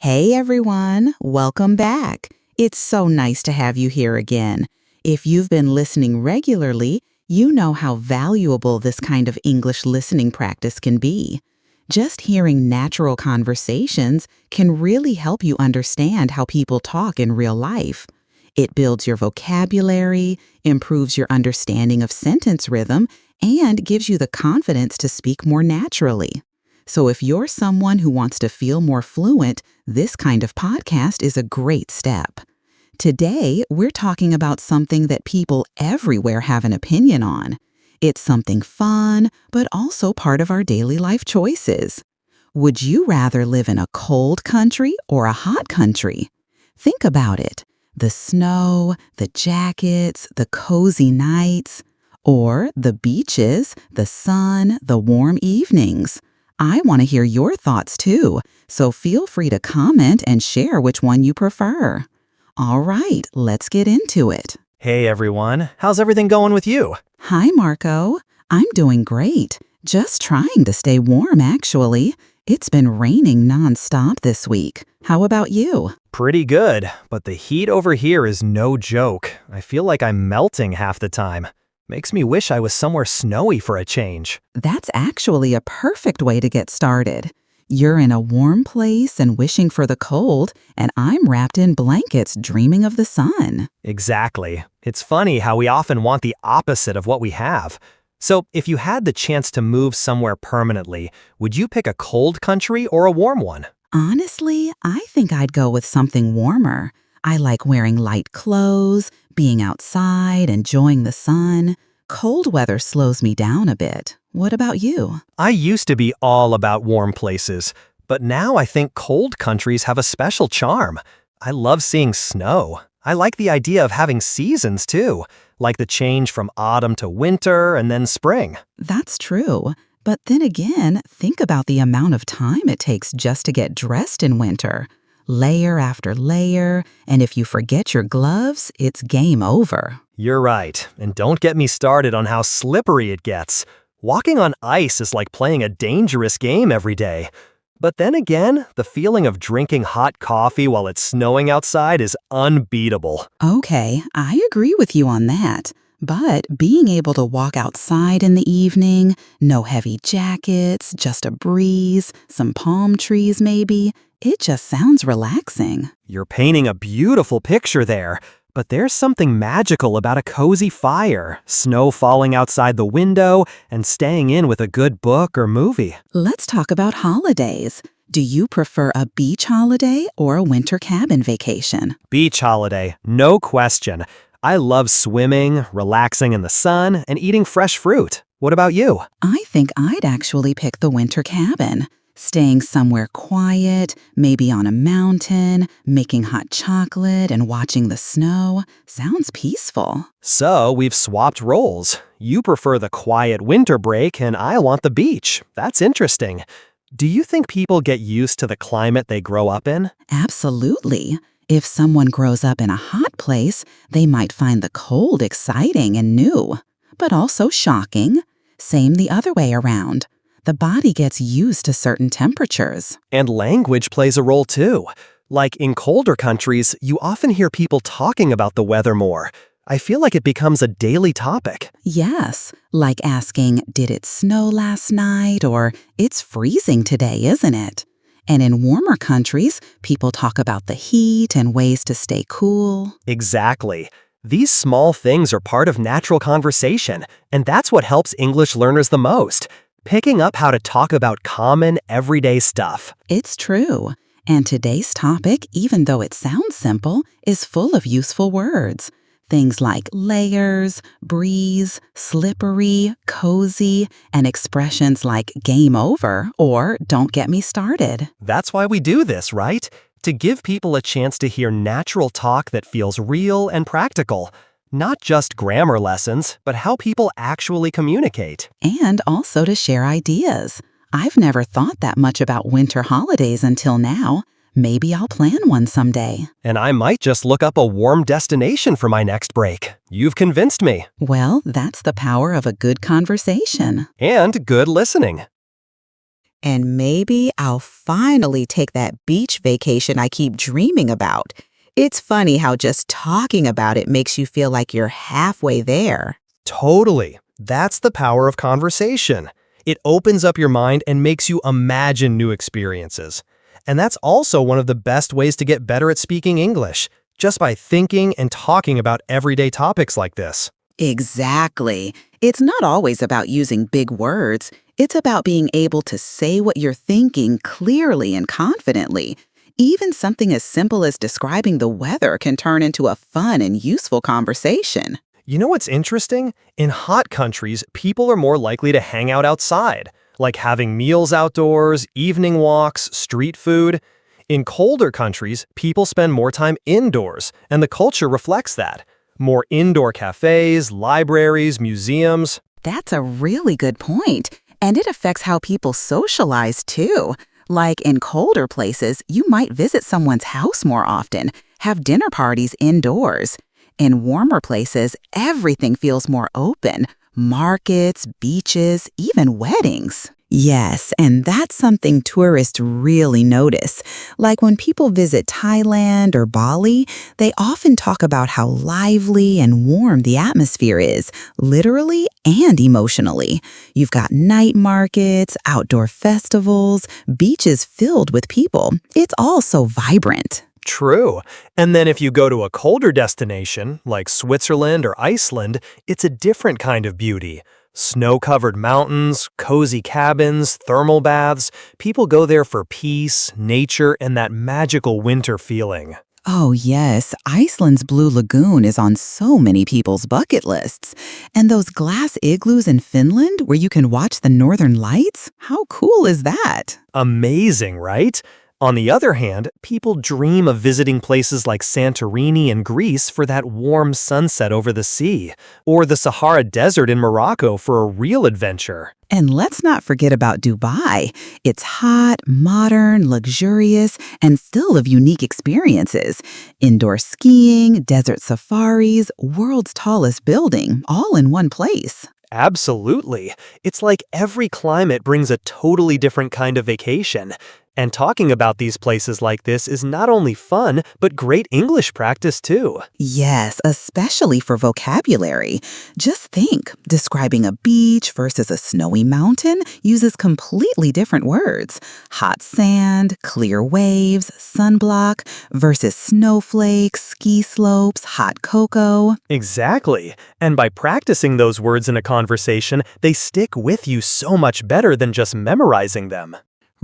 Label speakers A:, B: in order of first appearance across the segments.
A: Hey everyone, welcome back. It's so nice to have you here again. If you've been listening regularly, you know how valuable this kind of English listening practice can be. Just hearing natural conversations can really help you understand how people talk in real life. It builds your vocabulary, improves your understanding of sentence rhythm, and gives you the confidence to speak more naturally. So if you're someone who wants to feel more fluent, this kind of podcast is a great step. Today, we're talking about something that people everywhere have an opinion on. It's something fun, but also part of our daily life choices. Would you rather live in a cold country or a hot country? Think about it. The snow, the jackets, the cozy nights, or the beaches, the sun, the warm evenings. I want to hear your thoughts too, so feel free to comment and share which one you prefer. All right, let's get into it.
B: Hey everyone, how's everything going with you?
A: Hi, Marco. I'm doing great. Just trying to stay warm, actually. It's been raining nonstop this week. How about you?
B: Pretty good, but the heat over here is no joke. I feel like I'm melting half the time. Makes me wish I was somewhere snowy for a change.
A: That's actually a perfect way to get started. You're in a warm place and wishing for the cold, and I'm wrapped in blankets dreaming of the sun.
B: Exactly. It's funny how we often want the opposite of what we have. So, if you had the chance to move somewhere permanently, would you pick a cold country or a warm one?
A: Honestly, I think I'd go with something warmer. I like wearing light clothes, being outside, enjoying the sun. Cold weather slows me down a bit. What about you?
B: I used to be all about warm places, but now I think cold countries have a special charm. I love seeing snow. I like the idea of having seasons too, like the change from autumn to winter and then spring.
A: That's true. But then again, think about the amount of time it takes just to get dressed in winter. Layer after layer, and if you forget your gloves, it's game over.
B: You're right, and don't get me started on how slippery it gets. Walking on ice is like playing a dangerous game every day. But then again, the feeling of drinking hot coffee while it's snowing outside is unbeatable.
A: Okay, I agree with you on that. But being able to walk outside in the evening, no heavy jackets, just a breeze, some palm trees maybe, it just sounds relaxing.
B: You're painting a beautiful picture there. But there's something magical about a cozy fire, snow falling outside the window, and staying in with a good book or movie.
A: Let's talk about holidays. Do you prefer a beach holiday or a winter cabin vacation?
B: Beach holiday, no question. I love swimming, relaxing in the sun, and eating fresh fruit. What about you?
A: I think I'd actually pick the winter cabin. Staying somewhere quiet, maybe on a mountain, making hot chocolate and watching the snow. Sounds peaceful.
B: So we've swapped roles. You prefer the quiet winter break and I want the beach. That's interesting. Do you think people get used to the climate they grow up in?
A: Absolutely. If someone grows up in a hot place, they might find the cold exciting and new, but also shocking. Same the other way around. The body gets used to certain temperatures.
B: And language plays a role too. Like in colder countries, you often hear people talking about the weather more. I feel like it becomes a daily topic.
A: Yes, like asking, did it snow last night? Or, it's freezing today, isn't it? And in warmer countries, people talk about the heat and ways to stay cool.
B: Exactly. These small things are part of natural conversation, and that's what helps English learners the most. Picking up how to talk about common, everyday stuff.
A: It's true. And today's topic, even though it sounds simple, is full of useful words. Things like layers, breeze, slippery, cozy, and expressions like game over or don't get me started.
B: That's why we do this, right? To give people a chance to hear natural talk that feels real and practical. Not just grammar lessons, but how people actually communicate.
A: And also to share ideas. I've never thought that much about winter holidays until now. Maybe I'll plan one someday.
B: And I might just look up a warm destination for my next break. You've convinced me.
A: Well, that's the power of a good conversation.
B: And good listening.
A: And maybe I'll finally take that beach vacation I keep dreaming about. It's funny how just talking about it makes you feel like you're halfway there.
B: Totally. That's the power of conversation. It opens up your mind and makes you imagine new experiences. And that's also one of the best ways to get better at speaking English, just by thinking and talking about everyday topics like this.
A: Exactly. It's not always about using big words. It's about being able to say what you're thinking clearly and confidently. Even something as simple as describing the weather can turn into a fun and useful conversation.
B: You know what's interesting? In hot countries, people are more likely to hang out outside, like having meals outdoors, evening walks, street food. In colder countries, people spend more time indoors, and the culture reflects that. More indoor cafes, libraries, museums.
A: That's a really good point. And it affects how people socialize too. Like in colder places, you might visit someone's house more often, have dinner parties indoors. In warmer places, everything feels more open. Markets, beaches, even weddings. Yes, and that's something tourists really notice. Like when people visit Thailand or Bali, they often talk about how lively and warm the atmosphere is, literally and emotionally. You've got night markets, outdoor festivals, beaches filled with people. It's all so vibrant.
B: True. And then if you go to a colder destination, like Switzerland or Iceland, it's a different kind of beauty. Snow-covered mountains, cozy cabins, thermal baths. People go there for peace, nature, and that magical winter feeling.
A: Oh, yes, Iceland's Blue Lagoon is on so many people's bucket lists. And those glass igloos in Finland where you can watch the northern lights? How cool is that?
B: Amazing, right? On the other hand, people dream of visiting places like Santorini in Greece for that warm sunset over the sea, or the Sahara Desert in Morocco for a real adventure.
A: And let's not forget about Dubai. It's hot, modern, luxurious, and still of unique experiences. Indoor skiing, desert safaris, world's tallest building, all in one place.
B: Absolutely. It's like every climate brings a totally different kind of vacation. And talking about these places like this is not only fun, but great English practice too.
A: Yes, especially for vocabulary. Just think, describing a beach versus a snowy mountain uses completely different words. Hot sand, clear waves, sunblock versus snowflakes, ski slopes, hot cocoa.
B: Exactly. And by practicing those words in a conversation, they stick with you so much better than just memorizing them.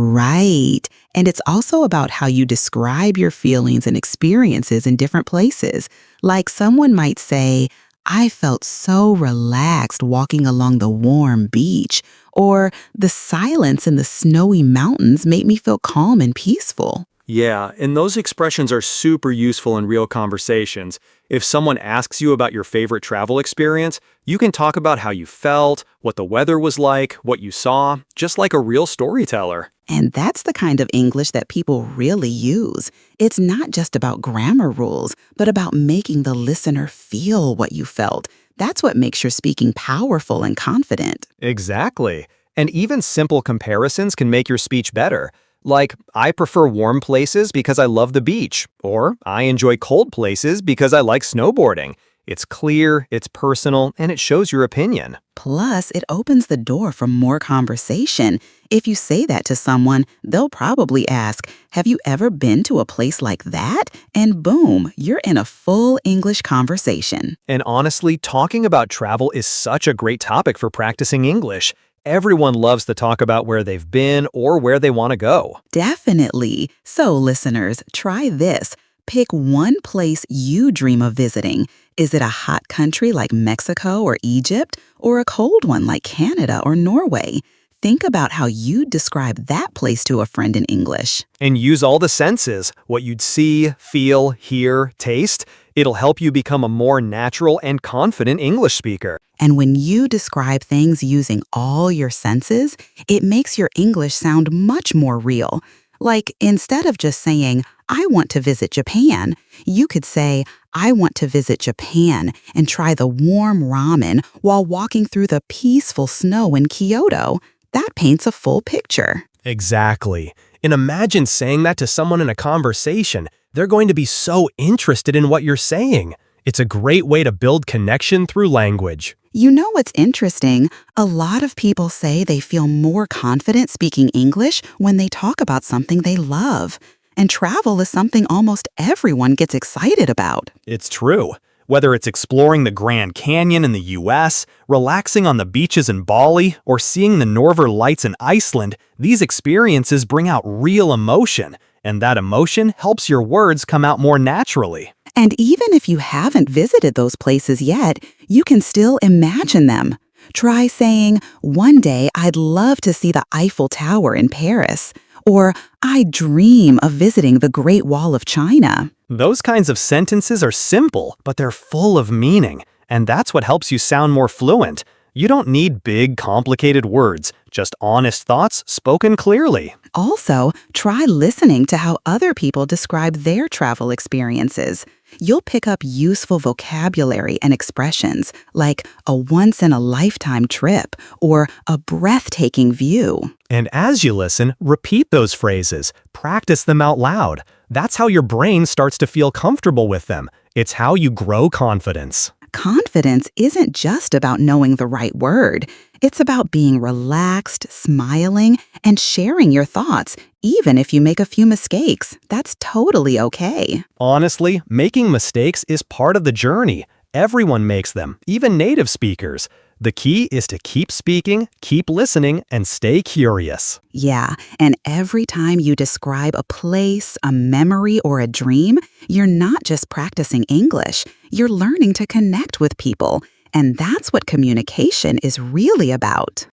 A: Right. And it's also about how you describe your feelings and experiences in different places. Like someone might say, I felt so relaxed walking along the warm beach, or the silence in the snowy mountains made me feel calm and peaceful.
C: Yeah, and those expressions are super useful in real conversations. If someone asks you about your favorite travel experience, you can talk about how you felt, what the weather was like, what you saw, just like a real storyteller.
A: And that's the kind of English that people really use. It's not just about grammar rules, but about making the listener feel what you felt. That's what makes your speaking powerful and confident.
B: Exactly. And even simple comparisons can make your speech better. Like, I prefer warm places because I love the beach, or I enjoy cold places because I like snowboarding. It's clear, it's personal, and it shows your opinion.
A: Plus, it opens the door for more conversation. If you say that to someone, they'll probably ask, have you ever been to a place like that? And boom, you're in a full English conversation.
B: And honestly, talking about travel is such a great topic for practicing English. Everyone loves to talk about where they've been or where they want to go.
A: Definitely. So, listeners, try this. Pick one place you dream of visiting. Is it a hot country like Mexico or Egypt, or a cold one like Canada or Norway? Think about how you'd describe that place to a friend in English.
B: And use all the senses, what you'd see, feel, hear, taste. It'll help you become a more natural and confident English speaker.
A: And when you describe things using all your senses, it makes your English sound much more real. Like, instead of just saying, I want to visit Japan, you could say, I want to visit Japan and try the warm ramen while walking through the peaceful snow in Kyoto. That paints a full picture.
C: Exactly. And imagine saying that to someone in a conversation. They're going to be so interested in what you're saying. It's a great way to build connection through language.
A: You know what's interesting? A lot of people say they feel more confident speaking English when they talk about something they love. And travel is something almost everyone gets excited about.
C: It's true. Whether it's exploring the Grand Canyon in the US, relaxing on the beaches in Bali, or seeing the Northern Lights in Iceland, these experiences bring out real emotion, and that emotion helps your words come out more naturally.
A: And even if you haven't visited those places yet, you can still imagine them. Try saying, "One day I'd love to see the Eiffel Tower in Paris," or "I dream of visiting the Great Wall of China."
C: Those kinds of sentences are simple, but they're full of meaning, and that's what helps you sound more fluent. You don't need big, complicated words, just honest thoughts spoken clearly.
A: Also, try listening to how other people describe their travel experiences. You'll pick up useful vocabulary and expressions like a once-in-a-lifetime trip or a breathtaking view.
C: And as you listen, repeat those phrases. Practice them out loud. That's how your brain starts to feel comfortable with them. It's how you grow confidence.
A: Confidence isn't just about knowing the right word. It's about being relaxed, smiling, and sharing your thoughts, even if you make a few mistakes. That's totally okay.
C: Honestly, making mistakes is part of the journey. Everyone makes them, even native speakers. The key is to keep speaking, keep listening, and stay curious.
A: Yeah, and every time you describe a place, a memory, or a dream, you're not just practicing English, you're learning to connect with people. And that's what communication is really about.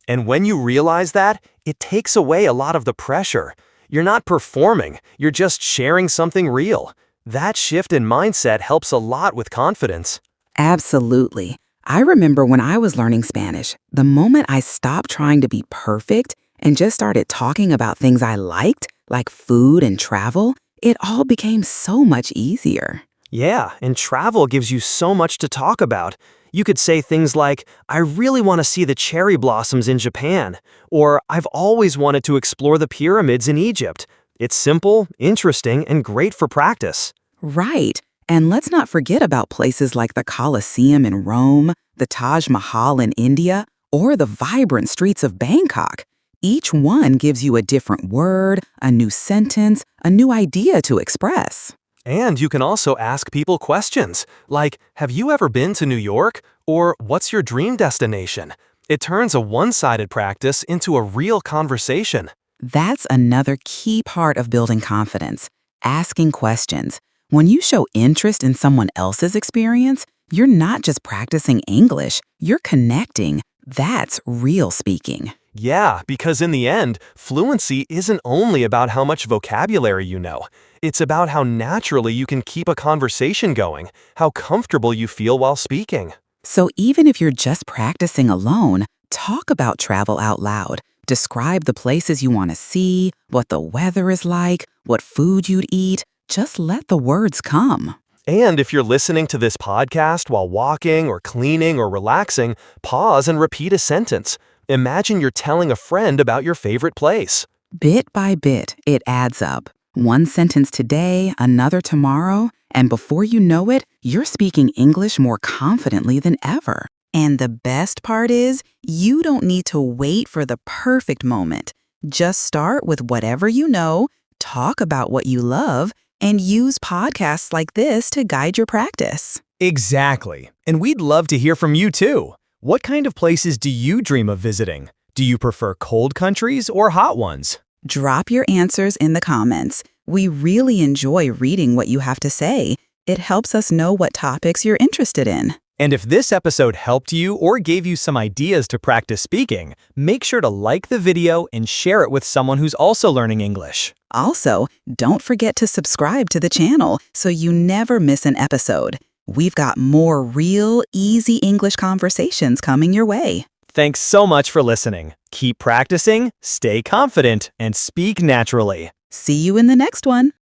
C: And when you realize that, it takes away a lot of the pressure. You're not performing, you're just sharing something real. That shift in mindset helps a lot with confidence.
A: Absolutely. I remember when I was learning Spanish, the moment I stopped trying to be perfect and just started talking about things I liked, like food and travel, it all became so much easier.
C: Yeah, and travel gives you so much to talk about. You could say things like, "I really want to see the cherry blossoms in Japan," or "I've always wanted to explore the pyramids in Egypt." It's simple, interesting, and great for practice.
A: Right. And let's not forget about places like the Colosseum in Rome, the Taj Mahal in India, or the vibrant streets of Bangkok. Each one gives you a different word, a new sentence, a new idea to express.
C: And you can also ask people questions, like, "Have you ever been to New York?" or "What's your dream destination?" It turns a one-sided practice into a real conversation.
A: That's another key part of building confidence, asking questions. When you show interest in someone else's experience, you're not just practicing English, you're connecting. That's real speaking.
C: Yeah, because in the end, fluency isn't only about how much vocabulary you know. It's about how naturally you can keep a conversation going, how comfortable you feel while speaking.
A: So even if you're just practicing alone, talk about travel out loud. Describe the places you want to see, what the weather is like, what food you'd eat. Just let the words come.
C: And if you're listening to this podcast while walking or cleaning or relaxing, pause and repeat a sentence. Imagine you're telling a friend about your favorite place.
A: Bit by bit, it adds up. One sentence today, another tomorrow, and before you know it, you're speaking English more confidently than ever. And the best part is, you don't need to wait for the perfect moment. Just start with whatever you know, talk about what you love, and use podcasts like this to guide your practice.
C: Exactly. And we'd love to hear from you too. What kind of places do you dream of visiting? Do you prefer cold countries or hot ones?
A: Drop your answers in the comments. We really enjoy reading what you have to say. It helps us know what topics you're interested in.
C: And if this episode helped you or gave you some ideas to practice speaking, make sure to like the video and share it with someone who's also learning English.
A: Also, don't forget to subscribe to the channel so you never miss an episode. We've got more real, easy English conversations coming your way.
C: Thanks so much for listening. Keep practicing, stay confident, and speak naturally.
A: See you in the next one.